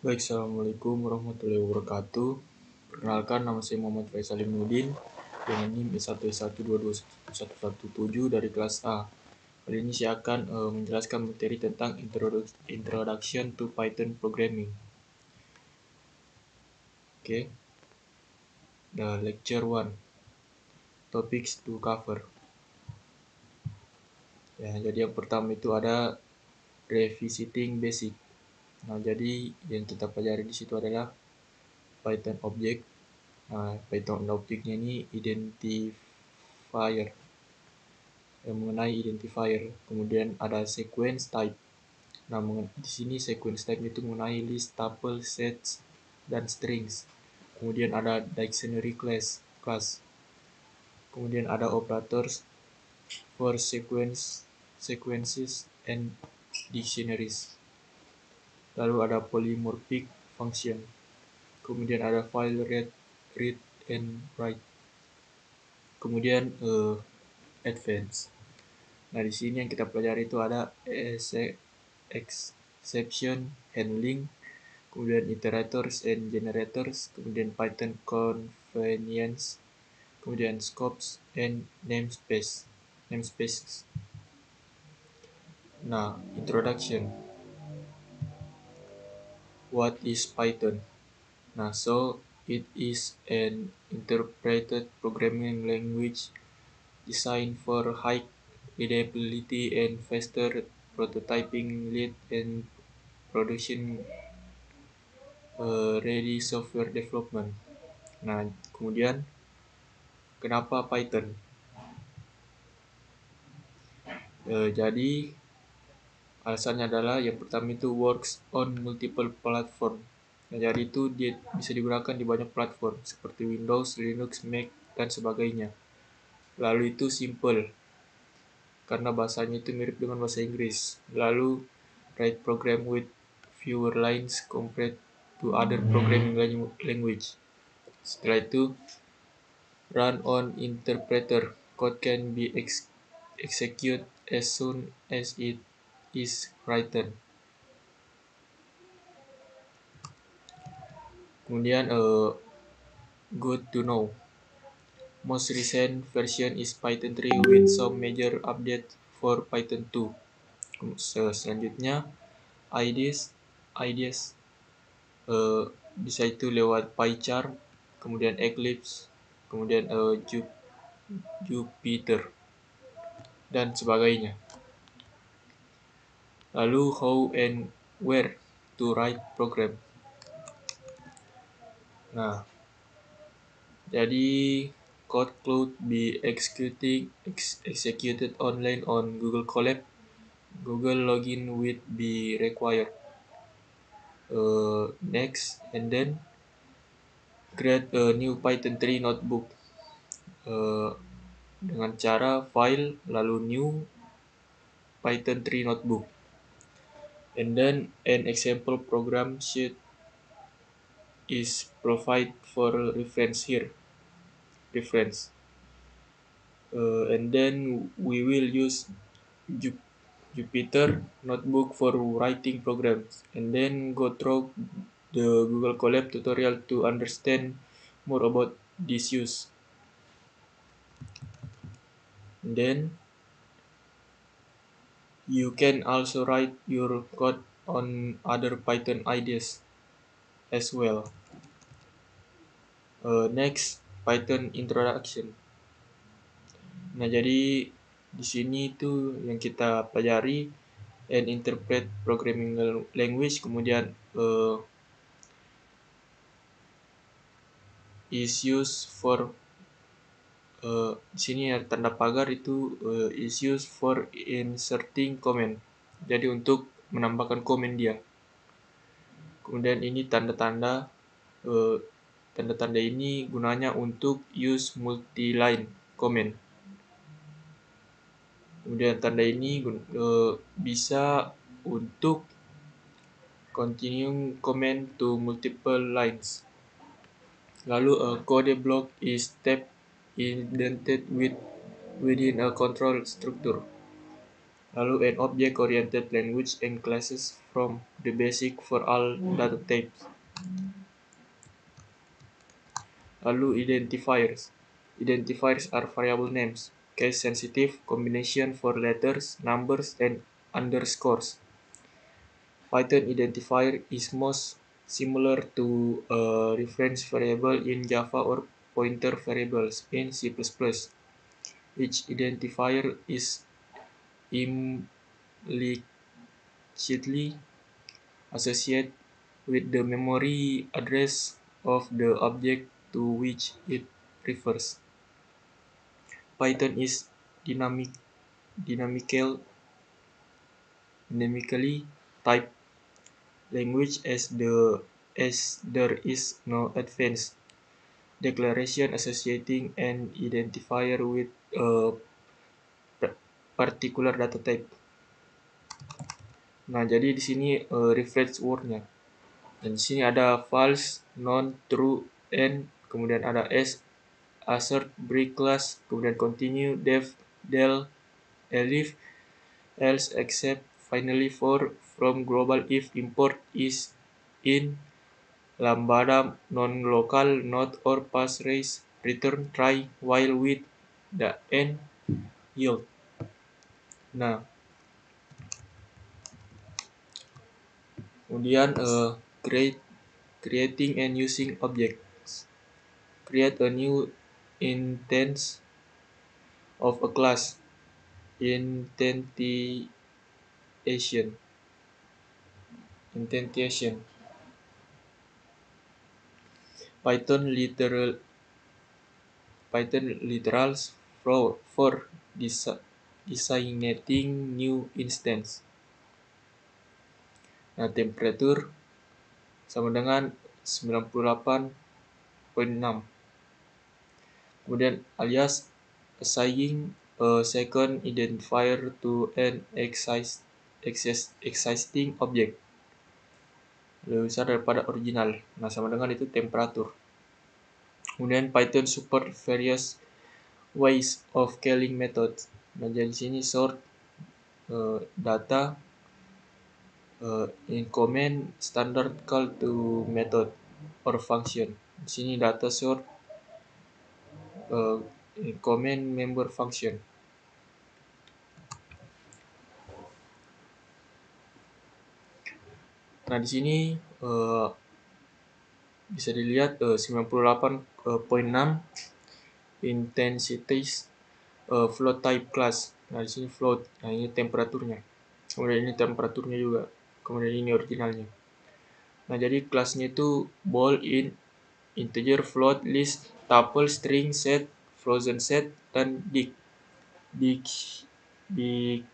Baik, Assalamualaikum warahmatullahi wabarakatuh. Perkenalkan, nama saya Muhammad Faisal Nudin dengan NIM S1122117 dari kelas A. Kali ini saya akan menjelaskan materi tentang Introduction to Python Programming. Oke, The Lecture 1, Topics to Cover. Ya, jadi yang pertama itu ada Revisiting Basic. Nah, jadi yang kita pelajari di situ adalah Python Object. Nah, Python Object-nya ini identifier, yang mengenai identifier. Kemudian ada sequence type. Nah, di sini sequence type itu mengenai list, tuple, sets, dan strings. Kemudian ada dictionary class. Kemudian ada operators for sequences and dictionaries. Lalu ada polymorphic function. Kemudian ada file read and write. Kemudian advanced. Nah, di sini yang kita pelajari itu ada exception handling, kemudian iterators and generators, kemudian Python convenience, kemudian scopes and namespaces. Nah, introduction. What is Python? Nah, so it is an interpreted programming language designed for high reliability and faster prototyping, lead and production ready software development. Nah, kemudian kenapa Python? Jadi alasannya adalah yang pertama itu works on multiple platform. Nah, jadi itu dia bisa digunakan di banyak platform seperti Windows, Linux, Mac, dan sebagainya. Lalu itu simple karena bahasanya itu mirip dengan bahasa Inggris. Lalu write program with fewer lines compared to other programming language. Setelah itu run on interpreter. Code can be executed as soon as it is written. Kemudian good to know. Most recent version is Python 3 with some major update for Python 2. Selanjutnya IDEs bisa itu lewat PyCharm, kemudian Eclipse, kemudian Jupyter, dan sebagainya. Lalu how and where to write program. Nah, jadi code could be executed online on Google Colab. Google login would be required. Next, and then create a new Python 3 notebook dengan cara file lalu new Python 3 notebook. And then an example program sheet is provided for reference here. And then we will use Jupyter Notebook for writing programs. And then go through the Google Colab tutorial to understand more about this use. And then you can also write your code on other Python IDEs as well. Next, Python introduction. Nah, jadi di sini itu yang kita pelajari and interpret programming language, kemudian is used for di sini ya tanda pagar itu is used for inserting comment. Jadi untuk menambahkan komen dia. Kemudian ini tanda-tanda ini gunanya untuk use multi-line comment. Kemudian tanda ini bisa untuk continuing comment to multiple lines. Lalu code block is step indented within a control structure. Lalu an object-oriented language and classes from the basic for all data types. Lalu identifiers. Identifiers are variable names, case-sensitive combination for letters, numbers, and underscores. Python identifier is most similar to a reference variable in Java or pointer variables in C++. Each identifier is implicitly associated with the memory address of the object to which it refers. Python is dynamical, dynamically typed language as there is no advanced declaration associating an identifier with a particular data type. Nah, jadi di sini reference word-nya. Dan di sini ada false, non, true, and kemudian ada as, assert, break class, kemudian continue, def, del, elif, else, except, finally, for, from, global, if, import, is, in, lambda, non-local, not, or, pass, raise, return, try, while, with, the, and, yield. Nah, kemudian creating and using objects. Create a new instance of a class. Instantiation. Python literals for designating new instance. Nah, temperature sama dengan 98,6. Kemudian alias assigning a second identifier to an existing object lebih besar daripada original. Nah, sama dengan itu temperatur. Kemudian Python support various ways of calling methods. Nah, jadi di sini sort data in command standard call to method or function. Di sini data sort in command member function. Nah, di sini bisa dilihat 98,6 intensities float type class. Nah, di sini float. Nah, ini temperaturnya. Kemudian ini temperaturnya juga. Kemudian ini originalnya. Nah, jadi kelasnya itu bool, int, integer, float, list, tuple, string, set, frozen set, dan dictionary.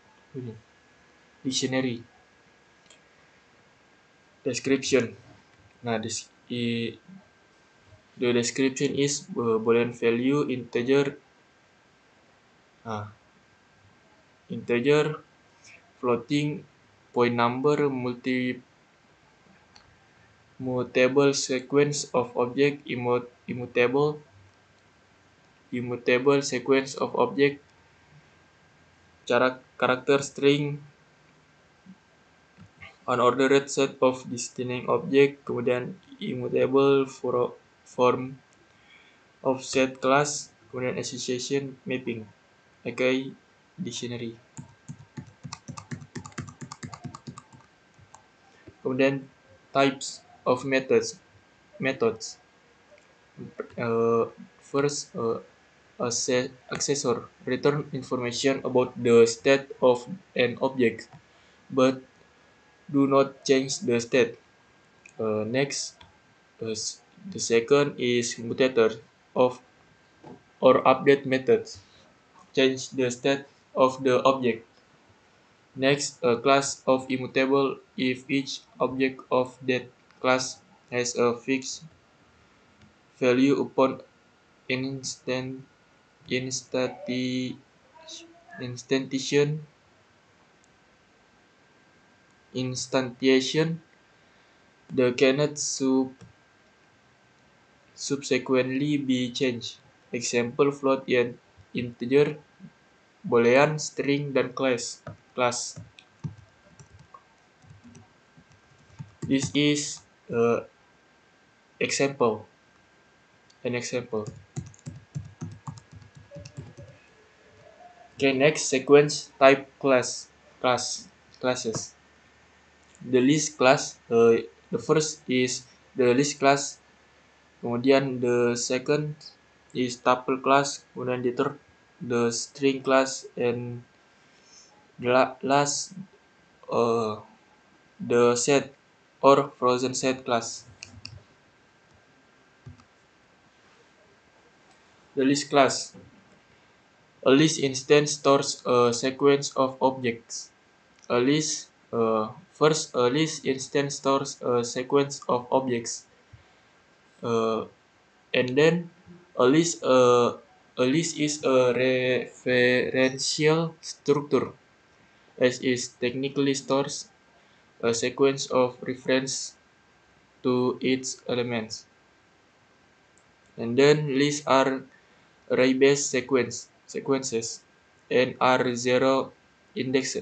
Description. Nah, the description is boolean value, integer, floating, point number, mutable sequence of object, immutable sequence of object, character string, unordered set of descending object, kemudian immutable form of set class, kemudian association mapping, aka dictionary. Kemudian types of methods. First, accessor return information about the state of an object, but do not change the state. Next, the second is mutator of or update methods, change the state of the object. Next, a class of immutable if each object of that class has a fixed value upon instantiation, the cannot subsequently be changed. Example float and integer, boolean, string, dan class. class. This is example. An example. Okay, next sequence type classes. The list class. The first is the list class. Kemudian the second is tuple class. Kemudian the third the string class, and the last the set or frozen set class. The list class. A list instance stores a sequence of objects. A list first, a list instance stores a sequence of objects, and then a list is a referential structure, as is technically stores a sequence of reference to its elements. And then lists are array-based sequences and are zero indexed.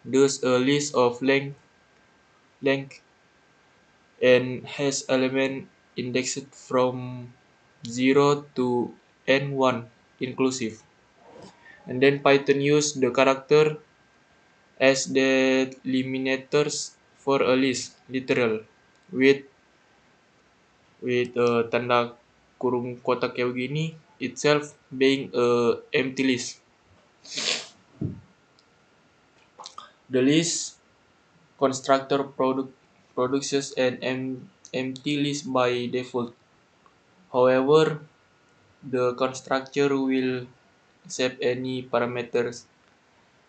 Thus, a list of length and has element indexed from 0 to n1 inclusive. And then Python use the character as delimiters for a list, literal, with tanda kurung kotak kayak begini, itself being a empty list. The list constructor produces an empty list by default. However, the constructor will accept any parameters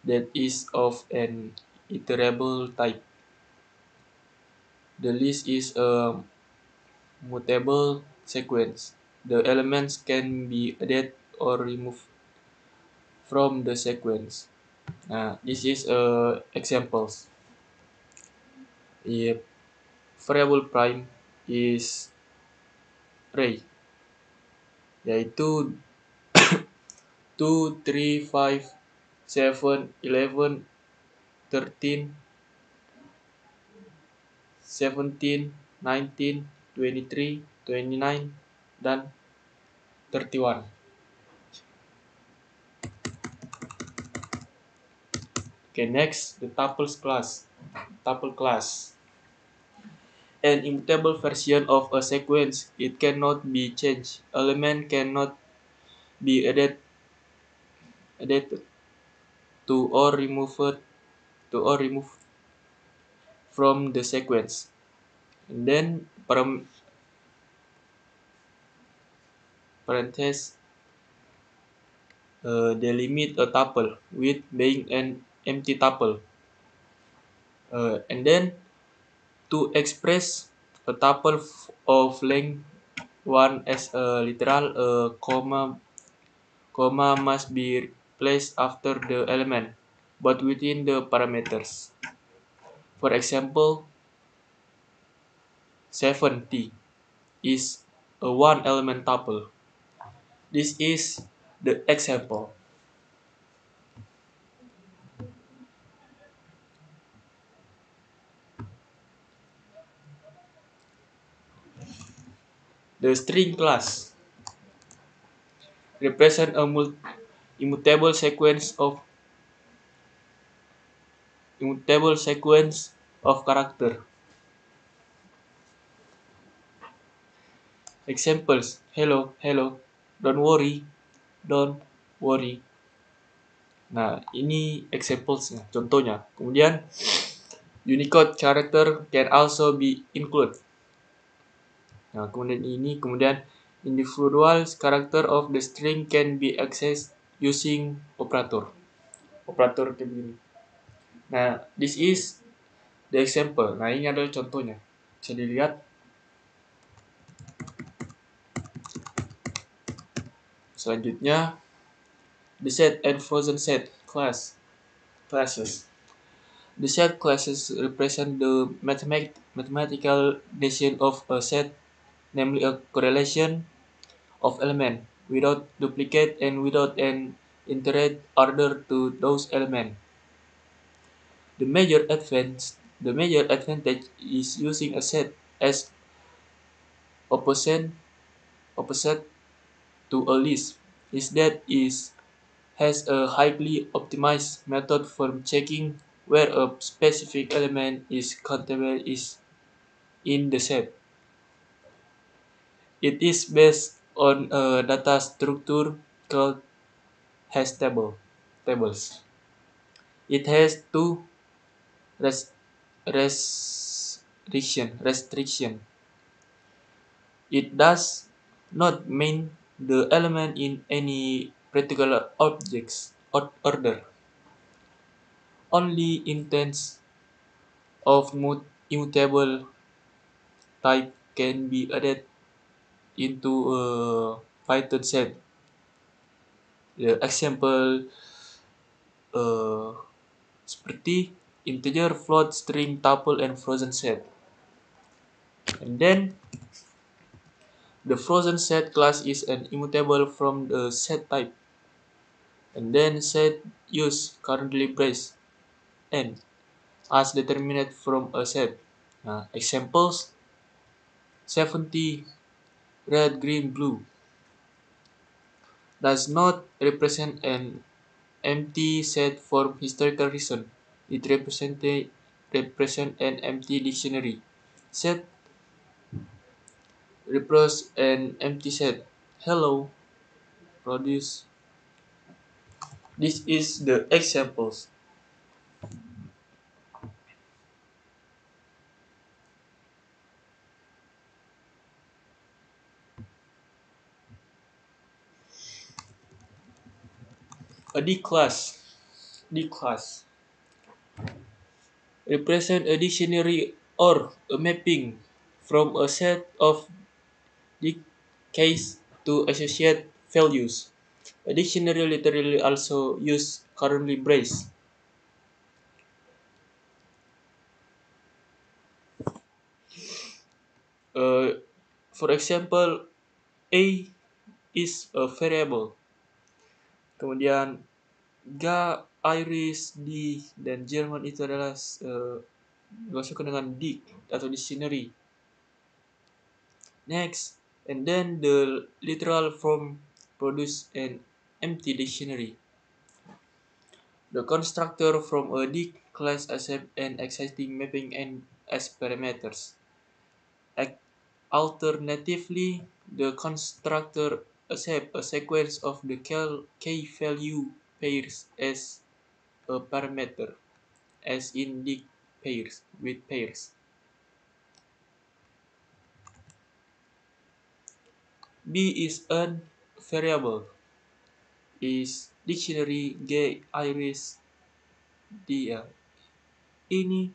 that is of an iterable type. The list is a mutable sequence. The elements can be added or removed from the sequence. This is examples. If variable prime is array, yaitu 2, 3, 5, 7, 11, 13, 17, 19, 23, 29, dan 31. Okay, next, the tuple class. An immutable version of a sequence. It cannot be changed. Element cannot be added to or removed from the sequence. And then parentheses delimit a tuple with being an empty tuple. And then to express a tuple of length 1 as a literal, a comma must be placed after the element, but within the parameters. For example, 70 is a one-element tuple. This is the example. The string class represents a immutable sequence of character. Examples: hello, hello, don't worry. Nah, ini examples-nya, contohnya. Kemudian Unicode character can also be included. Nah, kemudian individual character of the string can be accessed using operator kayak begini. Nah, this is the example. Nah, ini adalah contohnya. Bisa dilihat. Selanjutnya, the set and frozen set classes. The set classes represent the mathematical definition of a set, namely a correlation of elements without duplicate and without an inherent order to those elements. The major advantage is using a set as opposite opposite to a list is that it has a highly optimized method for checking where a specific element is contained is in the set. It is based on a data structure called tables. It has two res- restriction. It does not mean the element in any particular object's order. Only intents of immutable type can be added into a Python set. The example uh, seperti integer, float, string, tuple, and frozen set. And then the frozen set class is an immutable from the set type. And then set use currently brace n as determined from a set. Examples 70 red, green, blue does not represent an empty set for historical reason. It represent an empty dictionary. Set represents an empty set. Hello, produce. This is the examples. A D class. D class represent a dictionary or a mapping from a set of the case to associate values. A dictionary literally also use currently brace. Uh, for example, A is a variable. Kemudian Ga, Iris, D, dan Jerman itu adalah dimasukkan dengan dic atau dictionary. Next, and then the literal form produce an empty dictionary. The constructor from a dic class accepts an existing mapping and as parameters. Alternatively, the constructor accepts a sequence of the k-value pairs as a parameter, as in dic pairs with pairs. B is a variable. Is dictionary G iris dia. Ini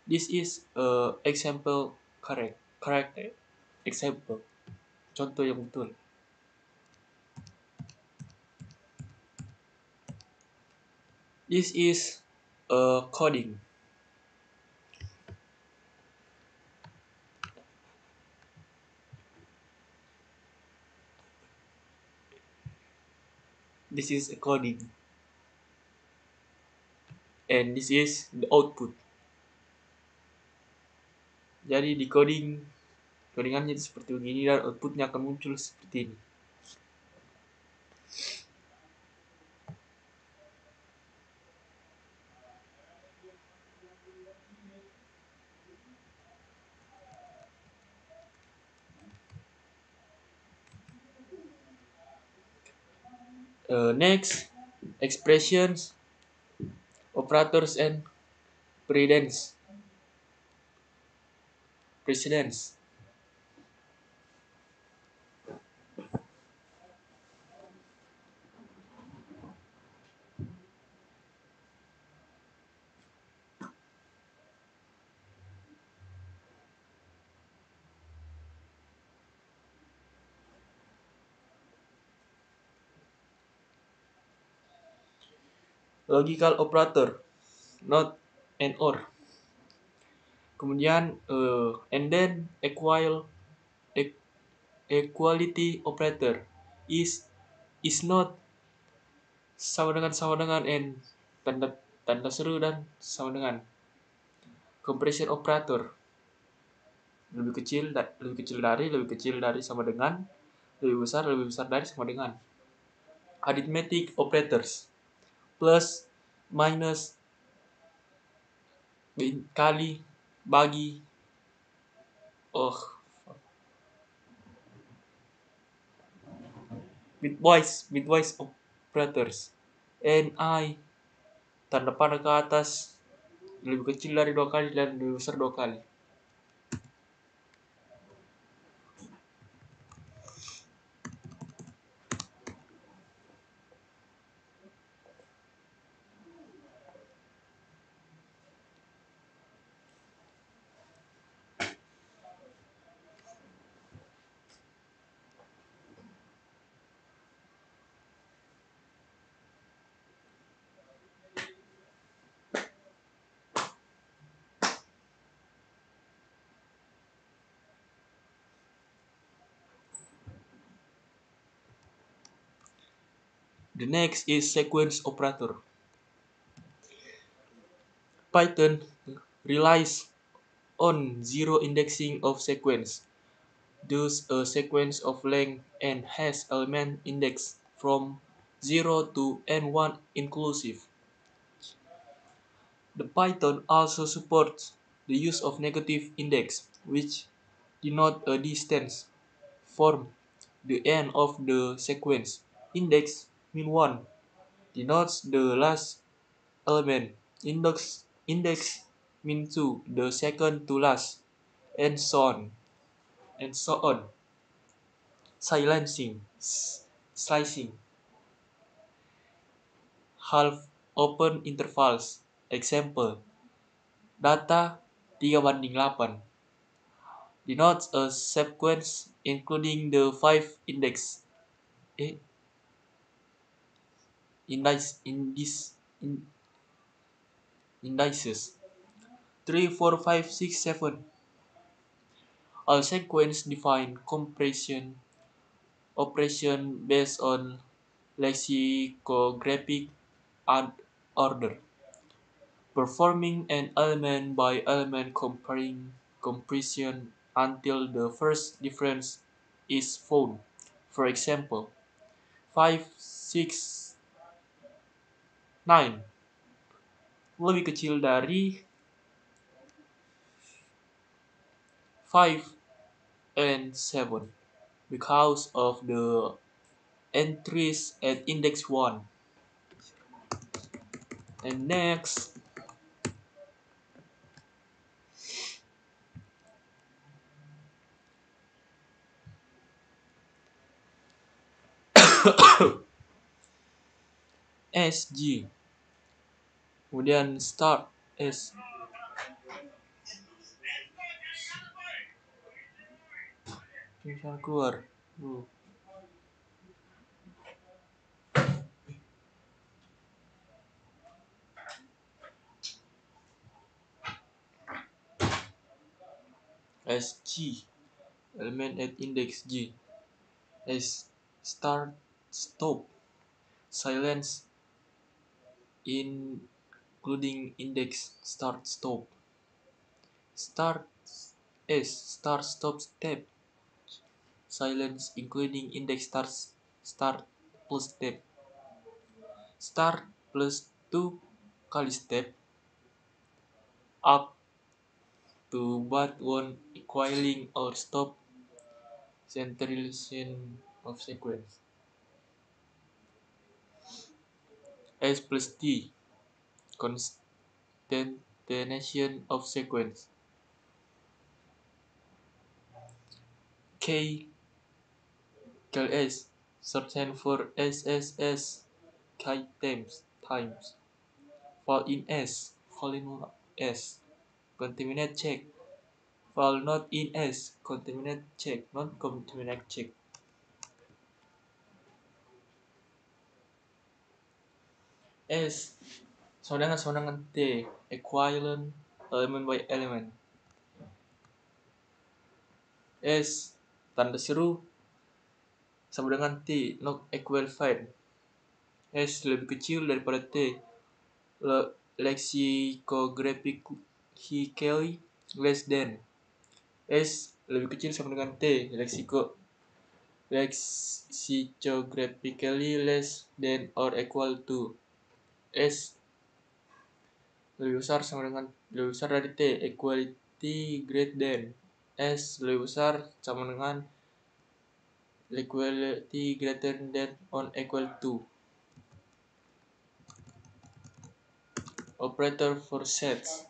this is a example correct example. Contoh yang betul. This is a coding. This is a coding. And this is the output. Jadi di codingannya itu seperti begini dan outputnya akan muncul seperti ini. Next, expressions, operators, and precedence. Logical operator, not and or. Kemudian and then equality operator is not sama dengan and tanda tanda seru dan sama dengan. Compression operator lebih kecil dari sama dengan, lebih besar dari sama dengan. Arithmetic operators plus, minus, kali, bagi. Oh, bitwise operators. NI tanda panah ke atas lebih kecil dari 2 kali dan lebih besar 2 kali. The next is sequence operator. Python relies on zero indexing of sequence. Thus, a sequence of length n has element indexed from 0 to n1 inclusive. The Python also supports the use of negative index, which denote a distance from the end of the sequence. Index mean 1 denotes the last element. Index mean 2 the second to last, and so on. Slicing, half open intervals. Example, data 3:8 denotes a sequence including the 5 indices 3, 4, 5, 6, 7. All sequence define compression operation based on lexicographic order, performing an element by element compression until the first difference is found. For example, 5, 6, 9 lebih kecil dari 5 and 7 because of the entries at index 1. And next, SG, kemudian start S. Bisa keluar. SG, element at index G. S, start, stop, silence, including index start, stop. Start S, start, stop, step. Silence, including index start plus step. Start plus 2 kali step up to but one equaling or stop centralization of sequence. S plus T, concatenation of sequence. K S, shorthand for SSS, K times. Fall in S, contaminate check. Fall not in S, contaminate check, not contaminate check. S, sama dengan T, equivalent element by element. S, tanda seru sama dengan T, not equal-fied. S lebih kecil daripada T, lexicographically less than. S lebih kecil sama dengan T, lexicographically less than or equal to. S lebih besar dari T, equality greater than. S lebih besar sama dengan equality greater than or equal to. Operator for sets.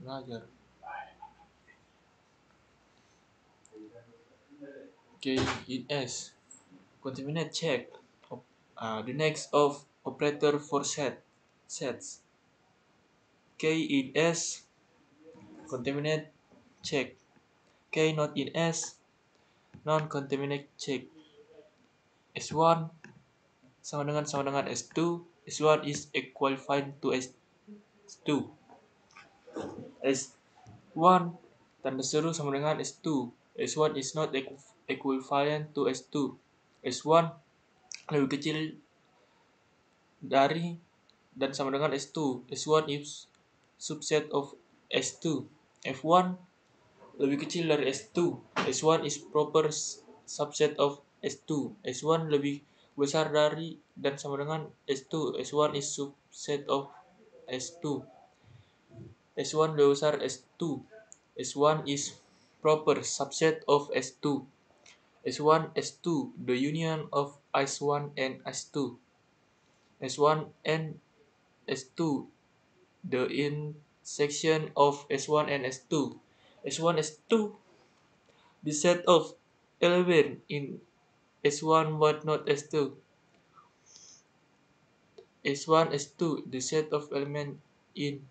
Belajar. Okay, in S. Contaminate check. The next of operator for sets. K in S. Contaminate check. K not in S. Non-contaminate check. S1 sama dengan S2. S1 is equivalent to S2. S1 tanda seru sama dengan S2. S1 is not equivalent to S2. S1 lebih kecil dari dan sama dengan S2. S1 is subset of S2. F1 lebih kecil dari S2. S1 is proper subset of S2. S1 lebih besar dari dan sama dengan S2. S1 is subset of S2. S1 lebih besar S2. S1 is proper subset of S2. S1, S2, the union of S1 and S2. S1 and S2, the intersection of S1 and S2. S1, S2, the set of elements in S1 but not S2. S1, S2, the set of elements in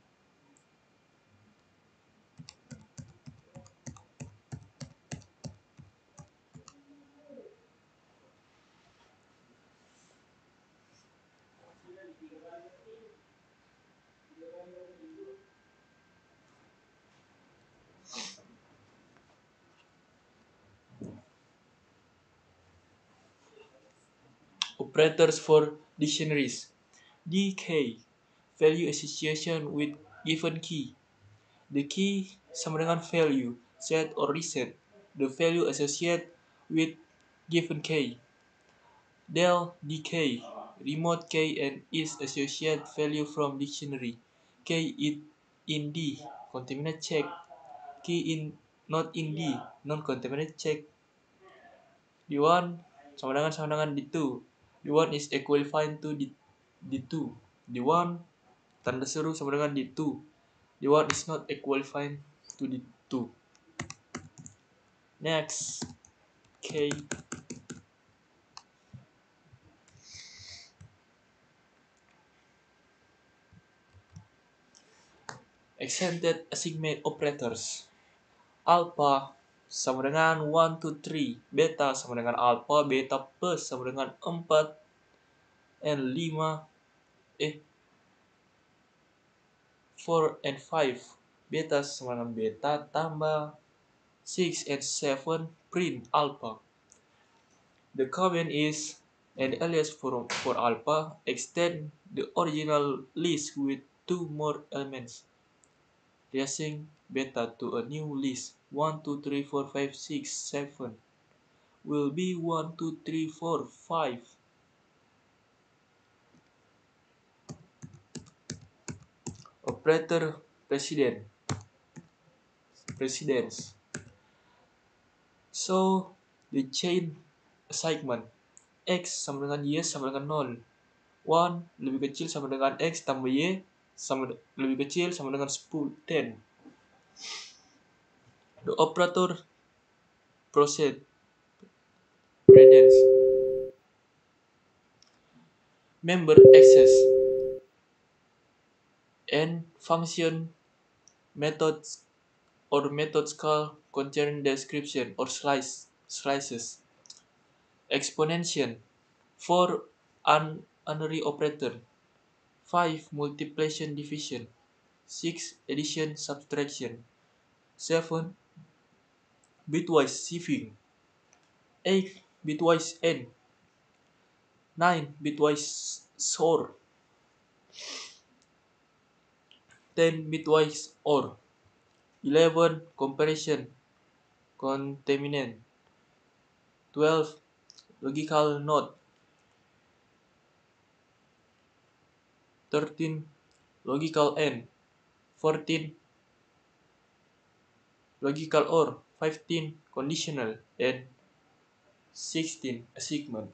operators for dictionaries. DK, value association with given key. The key sama dengan value, set or reset. The value associated with given key. Del DK, remote key and its associated value from dictionary. Key in D, contaminant check. Key in not in D, non-contaminant check. D1 sama dengan D2. D1 is equivalent to D2. D1 tanda seru sama dengan D2. D1 is not equivalent to D2. Next, K. Extended assignment operators. Alpha sama dengan 1, 2, 3. Beta sama dengan alpha. Beta plus sama dengan 4 and 5. 4 and 5. Beta sama dengan beta tambah 6 and 7 print alpha. The comment is an alias for alpha. Extend the original list with 2 more elements. Reassign beta to a new list. 1, 2, 3, 4, 5, 6, 7 will be 1, 2, 3, 4, 5. Operator precedence. So the chain assignment X sama dengan Y sama dengan 0. 1 lebih kecil sama dengan X tambah Y lebih kecil sama dengan 10. The operator precedence. Member access and function methods or methods call concern description or slices. Exponential 4 unary operator. 5 multiplication division. 6 addition subtraction. 7. Bitwise sieving. 8. Bitwise N. 9. Bitwise SOR. 10. Bitwise OR. 11. Comparison contaminant. 12. Logical node. 13. Logical AND. 14. Logical OR. 15. Conditional. And 16. A segment.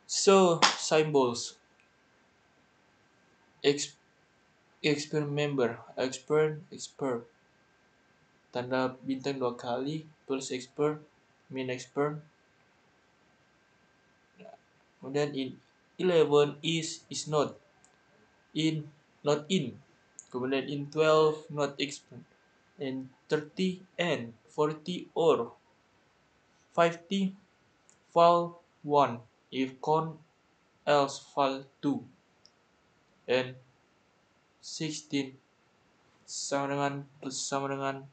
So, symbols. Ex expert member. Expert. Tanda bintang 2 kali. Plus expert. Min expert. Kemudian in 11 is not. In, not in. Kemudian in 12, not expert. In 30 and 40 or 50 file 1 if con else file 2 and 16 sama dengan plus sama dengan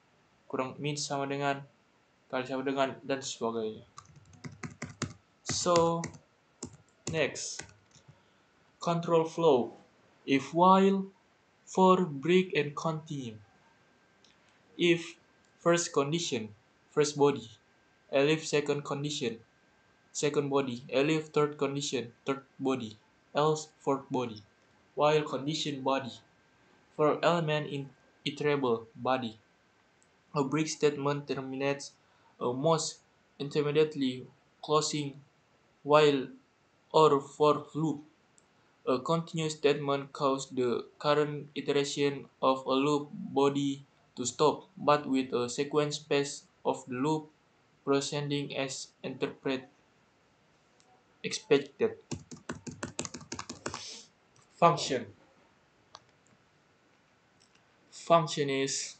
kurang min sama dengan kali sama dengan dan sebagainya. So next, control flow. If while for break and continue. If first condition, first body. Elif second condition, second body. Elif third condition, third body. Else fourth body. While condition body. For element in iterable body. A break statement terminates a most intermediately closing while or for loop. A continuous statement causes the current iteration of a loop body to stop, but with a sequence space of the loop proceeding as interpret expected. Function. Function is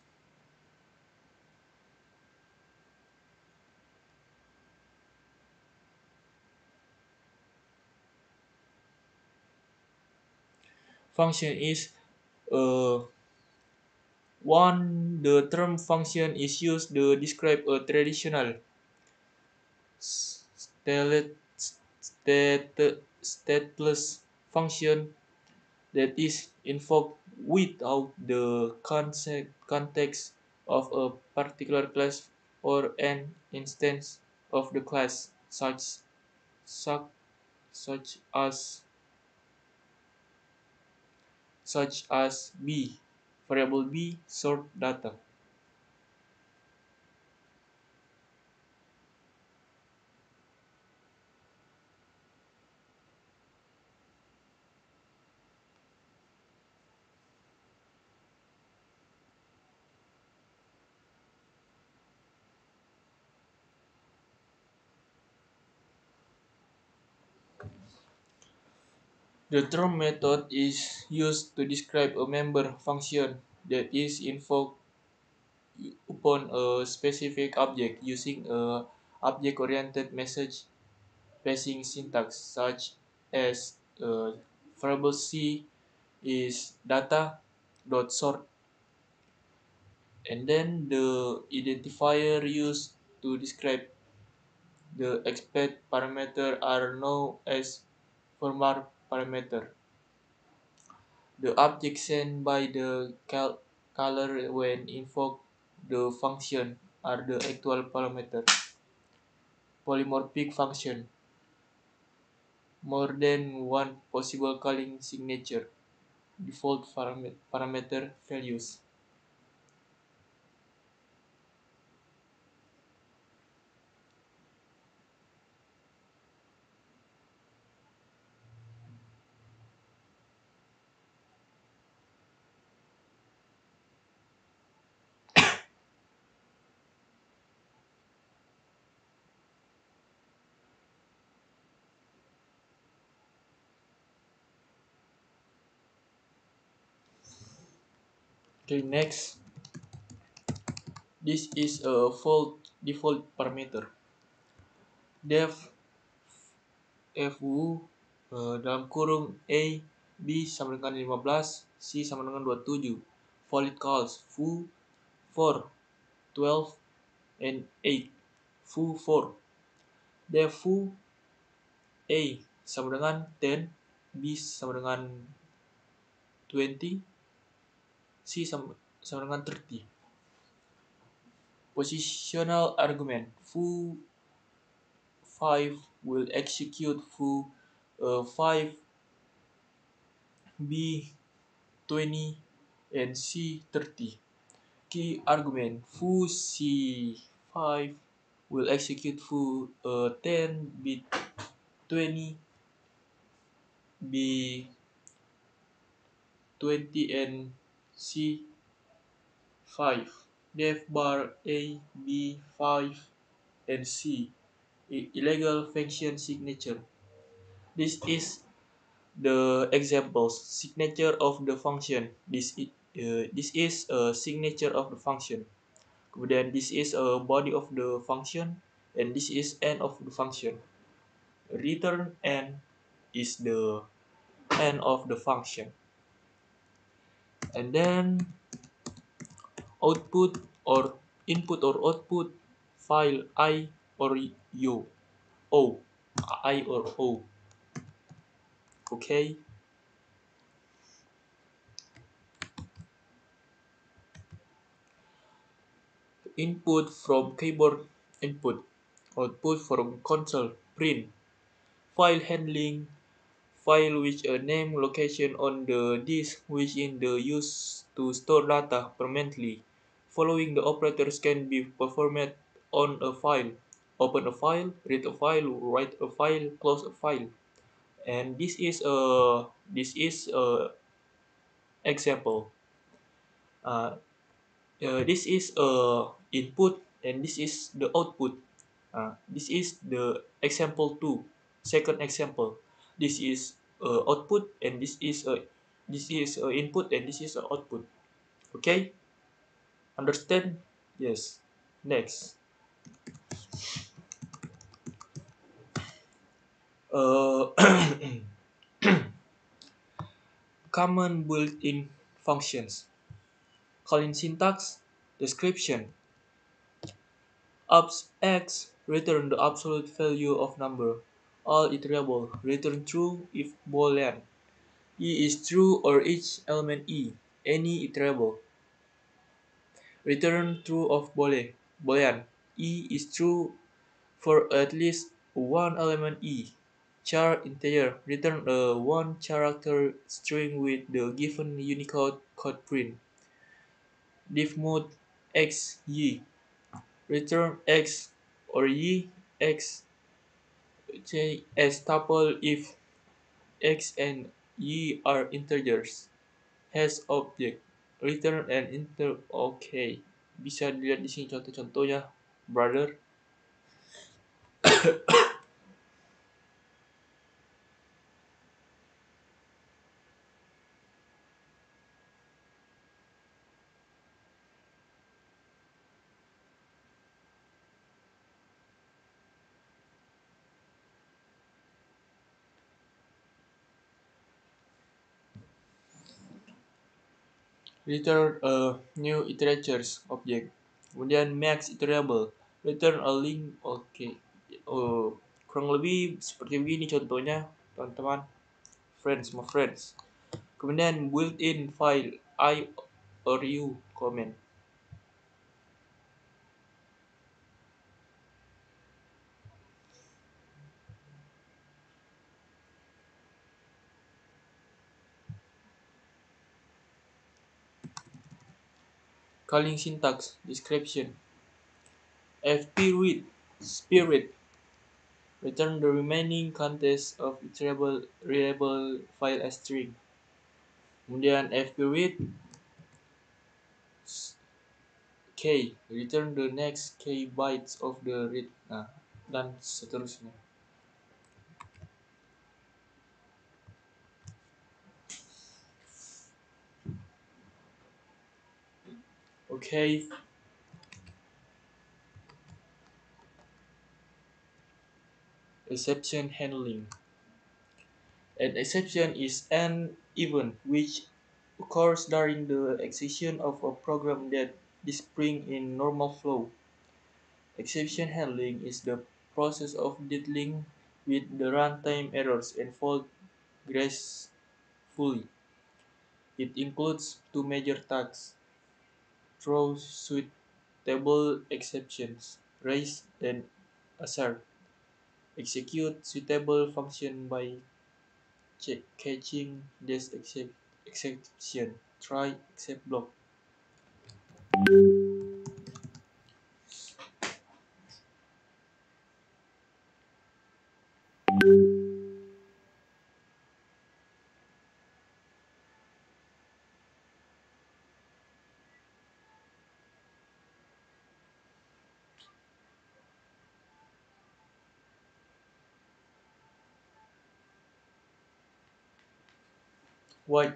function is one the term function is used to describe a traditional stateless function that is invoked without the context of a particular class or an instance of the class, such, such as B, variable B, sort data. The term method is used to describe a member function that is invoked upon a specific object using a object-oriented message passing syntax, such as variable C is data dot sort, and then the identifier used to describe the expect parameter are known as former parameter. The object sent by the caller when invoked the function are the actual parameter. Polymorphic function. More than one possible calling signature. Default parameter values. Okay, next. This is a fault default parameter. Def fu dalam kurung a b sama dengan 15, c sama dengan 27. Valid calls foo 4, 12, and 8. Foo 4. Def foo a sama dengan 10, b sama dengan 20, c sama dengan 30. Positional argument foo 5 will execute foo 5, b 20, and c 30. Key argument foo c5 will execute foo 10, b 20, b 20, and c 5. Def bar a b 5 and c illegal function signature. This is the examples signature of the function. This is a signature of the function. Kemudian this is a body of the function, and this is end of the function. Return end is the end of the function. And then output or input or output file I or U. O. I or O. Okay. Input from keyboard input. Output from console print. File handling. File with a name location on the disk which is the use to store data permanently. Following the operators can be performed on a file. Open a file, read a file, write a file, close a file. And this is a example. Uh, this is input and this is the output. This is the example 2. Second example. This is output and this is input and this is output. Okay? Understand? Yes. Next. Uh, common built-in functions. Calling syntax, description. Ups x return the absolute value of number. All iterable return true if boolean. E is true or each element E. Any iterable. Return true of boolean. E is true for at least one element E. Char integer return a one character string with the given Unicode code print. Div mode x y return x or y x as tuple if x and y are integers. Has object return an inter. Okay, bisa dilihat di sini contoh-contohnya, brother. Return a new iterators object. Kemudian max iterable return a link. Okay. Kurang lebih seperti begini contohnya, teman-teman. Friends, my friends. Kemudian built-in file I or U comment. Calling syntax description. fp read spirit return the remaining contents of iterable readable file as string. Kemudian fp read k return the next k bytes of the read, dan seterusnya. Okay, exception handling. An exception is an event which occurs during the execution of a program that disappears in normal flow. Exception handling is the process of dealing with the runtime errors and faults gracefully. It includes two major tasks: throw suitable exceptions, raise and assert. Execute suitable function by catching this exception. Try except block. Wait.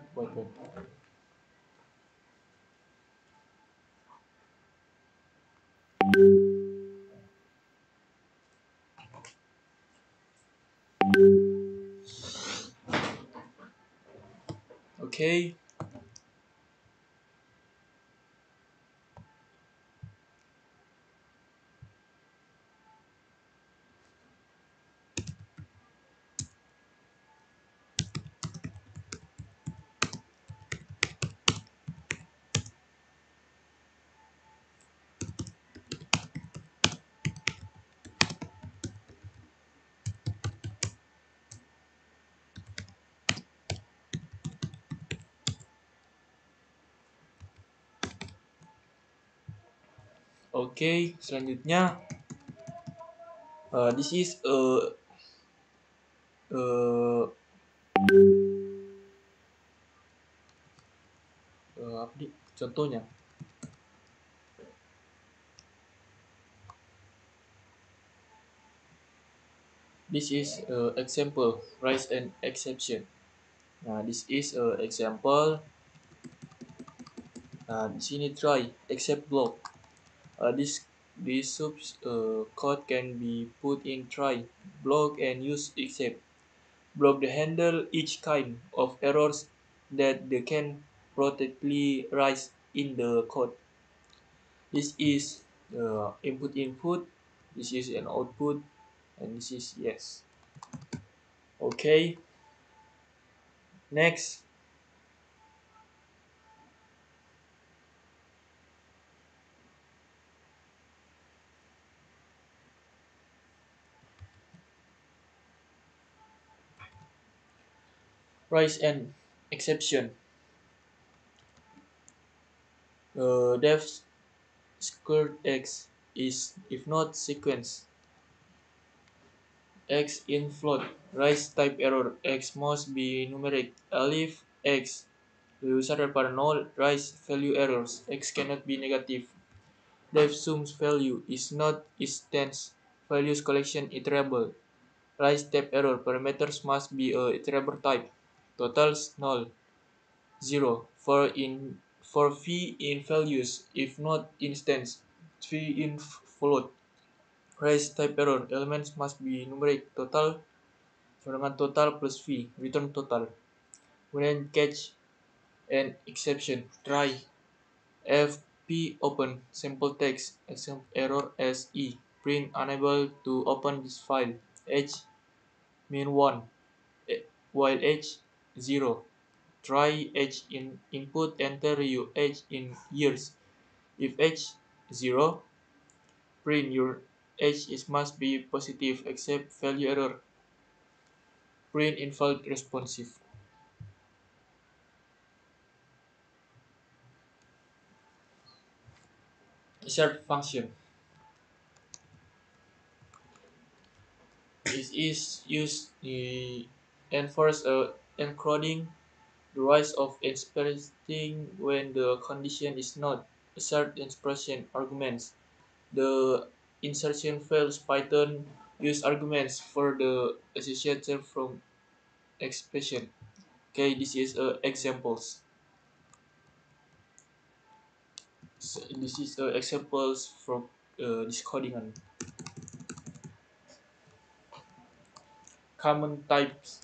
Okay, selanjutnya, this is uh, apa nih contohnya? This is example, raise an exception. Nah, this is example. Nah, di sini try except block. This code can be put in try, block, and use except. Block the handle each kind of errors that they can potentially rise in the code. This is input. This is an output, and this is yes. Okay. Next, rise an exception. Def squared x is if not sequence x in float. Rise type error x must be numeric. If x lebih besar daripada 0, rise value errors x cannot be negative. Def sums value is not instance values collection iterable. Rise type error parameters must be a iterable type. Totals 0, 0 for v in values if not instance, v in float. Rise type error elements must be numeric. Total sama dengan total plus v, return total. Kemudian catch and exception. Try fp open sample text example error as e. Print unable to open this file. H mean 1 while h 0. Try h in input, enter you h in years. If h 0, print your h is must be positive except value error. Print invalid responsive. Insert function. This is used to enforce a encoding the rise of expressing when the condition is not assert expression arguments. The insertion fails Python use arguments for the association from expression. Okay, this is examples. So this is examples from this coding and common types,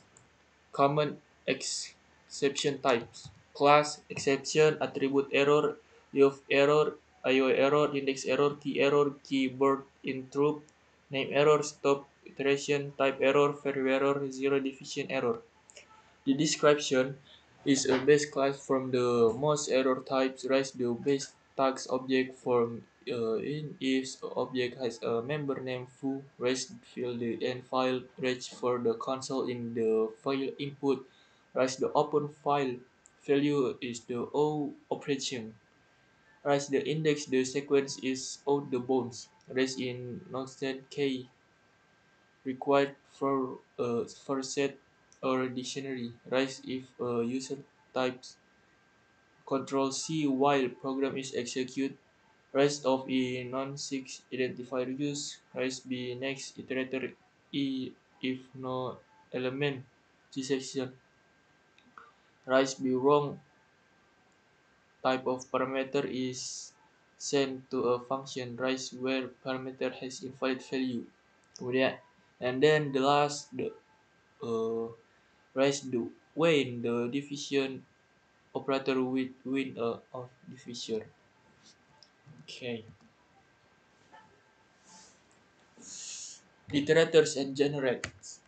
common exception types, class, exception, attribute error, of error, IO error, index error, keyword interrupt, name error, stop iteration, type error, value error, zero division error. The description is a base class from the most error types. Raise the base tags object from in if object has a member name foo. Raise fill the end file. Raise for the console in the file input. Raise the open file. Value is the O operation. Raise the index. The sequence is out the bounds. Raise in Nonstead K required for set or dictionary. Rise if a user types Control C while program is executed. Rest of E non-6 identifier use. Rest B next iterator E if no element C section. Rise B wrong type of parameter is sent to a function. Rise where parameter has invalid value. Kemudian, and then the last uh, rise the when the division operator with win of division. Okay. Literatures and generates.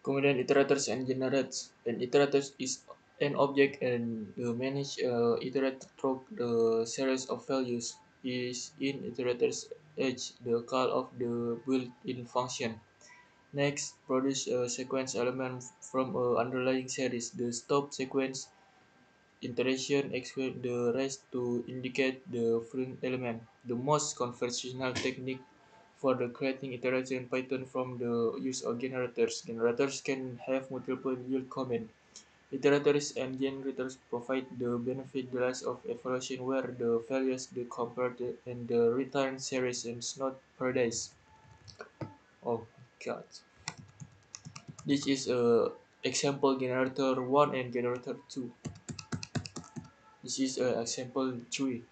Kemudian iterators and generates. An iterator is an object and manage iterate through the series of values is in iterator's edge the call of the built-in function. Next, produce a sequence element from a underlying series. The stop sequence iteration exclude the rest to indicate the front element. The most conventional technique for the creating iteration in Python from the use of generators. Generators can have multiple yield comments. Iterators and generators provide the benefit delays of evaluation where the values the compared and the return series is not paradise. Oh god. This is a example generator 1 and generator 2. This is example 3.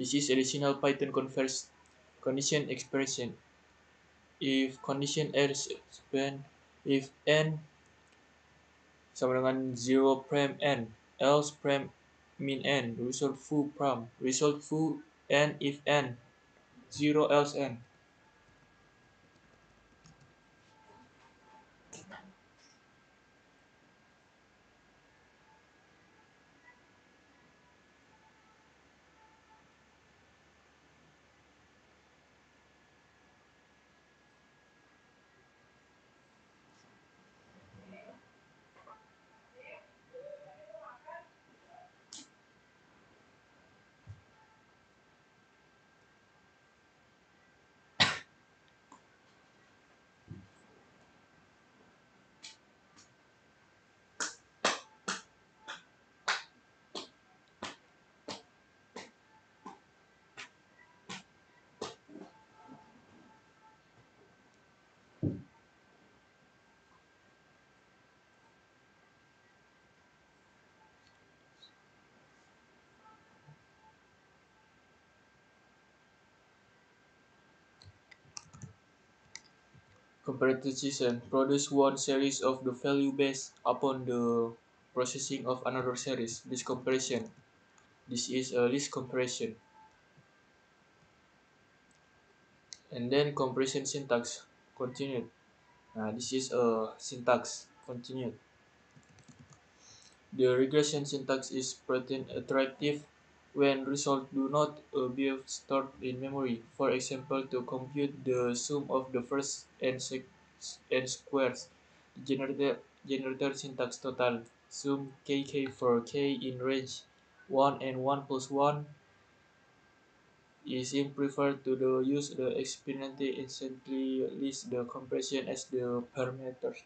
This is additional Python converse condition expression. If condition else when if n sama dengan 0 prime n, else prime min n, result foo prime, result foo n if n, 0 else n. Comparison produce one series of the value based upon the processing of another series. This comparison. This is a list comparison. And then comparison syntax. Continued. This is a syntax. Continued. The regression syntax is pretty attractive when results do not be stored in memory. For example, to compute the sum of the first n squares, the generator syntax total sum kk for k in range 1 and 1 plus 1 is in preferred to the use the experimentally instantly list the compression as the parameter.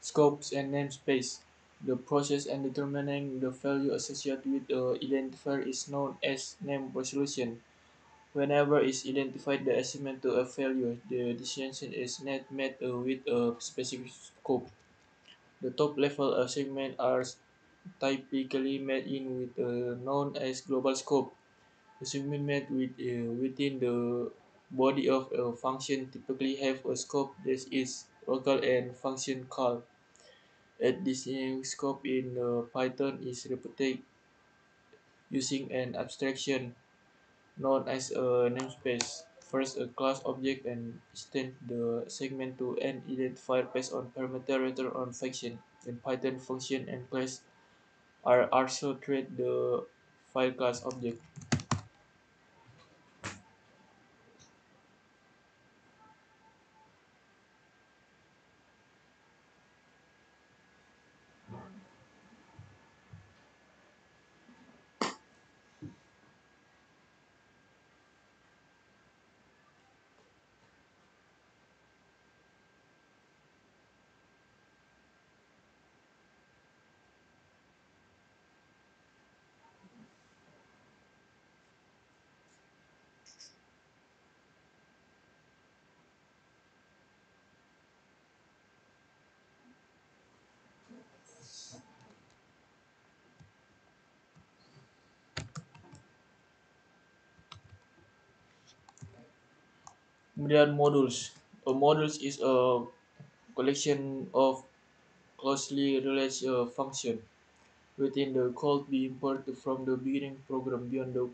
Scopes and namespace. The process and determining the value associated with the identifier is known as name resolution. Whenever is identified the assignment to a value, the decision is not made with a specific scope. The top level assignments are typically made in with known as global scope. Assignment made within the body of a function typically have a scope that is local and function call. At this scope in Python is represented using an abstraction known as a namespace. First, a class object and extend the segment to an identifier based on parameter rather on function. In Python, function and class are also treated the file class object. Kemudian modules. A modules is a collection of closely related functions within the code be imported from the beginning program beyond the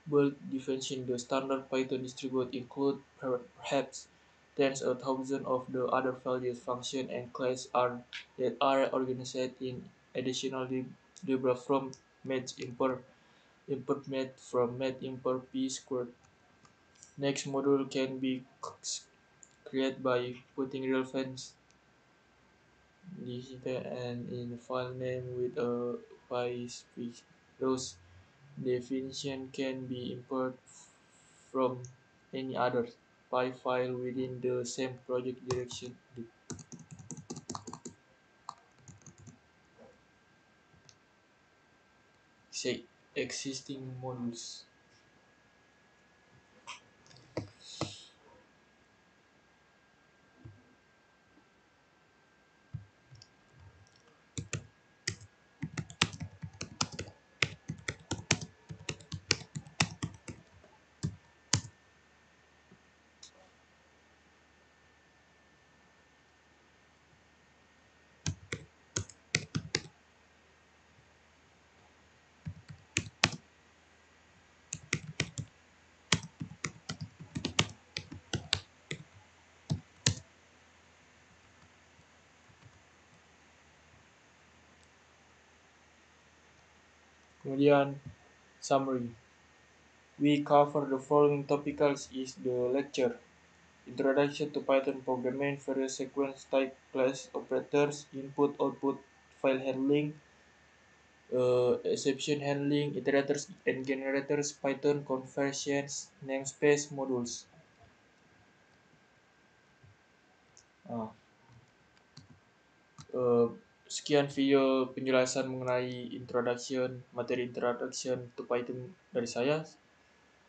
build definition. The standard Python distribute include perhaps tens of thousands of the other values, functions, and classes are that are organized in additional libra from match import math from math import p squared. Next module can be created by putting relevant data and in file name with a PySpeak. Those definition can be imported from any other Py file within the same project direction. Say existing modules. Kemudian summary. We cover the following topics is the lecture. Introduction to Python programming, various sequence type, class operators, input output, file handling, exception handling, iterators and generators, Python conversions, namespace modules. Uh, uh, Sekian video penjelasan mengenai materi introduction to Python dari saya.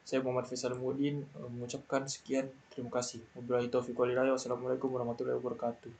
Saya Muhammad Faisal Mudin mengucapkan sekian, terima kasih. Wabillahi taufiq wal hidayah. Wassalamualaikum warahmatullahi wabarakatuh.